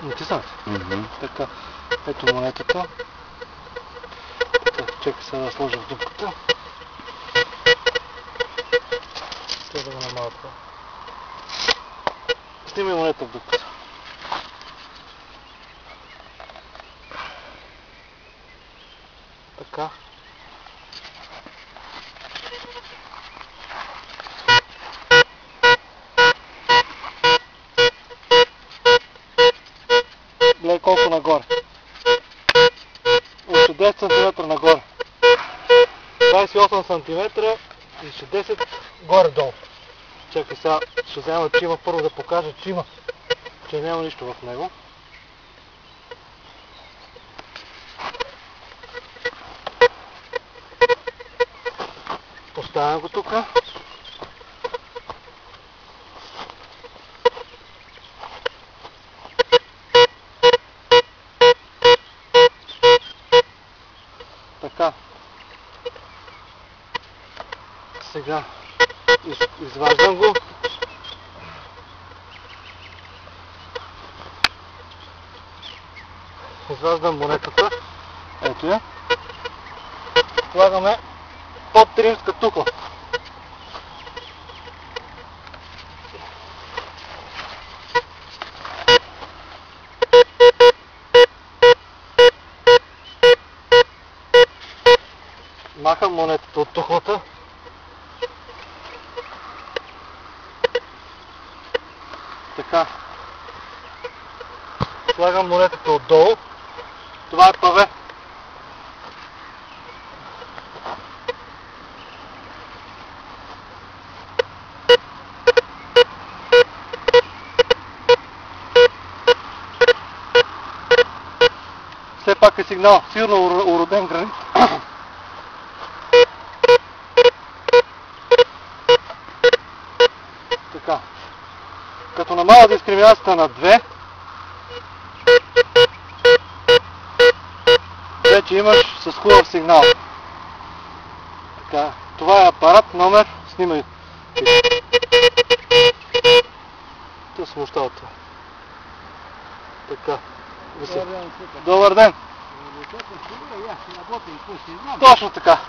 Натиснат? Така. Ето монетата. Така, чакай сега да сложа в дупката. Трябва да го намаля това. Снимай монета в дупката. Така. Гледай колко нагоре. Още 10 см нагоре. 28 см и ще 10 горе-долу. Чакай сега, ще взема чима първо да покажа чима, че няма нищо в него. Поставям го тук. Така. Сега изваждам го. Изваждам монетата. Ето я. Слагаме под римска тухла. Махам монетата от тухлата. Така. Слагам монетата отдолу. Това е паве. Все пак е сигнал. Сигурно уроден гранит. Така. Като намаля дискриминацията на 2, вече имаш с хубав сигнал. Така. Това е апарат номер. Снимай. Те смущава това. Така. Добър ден! Точно така.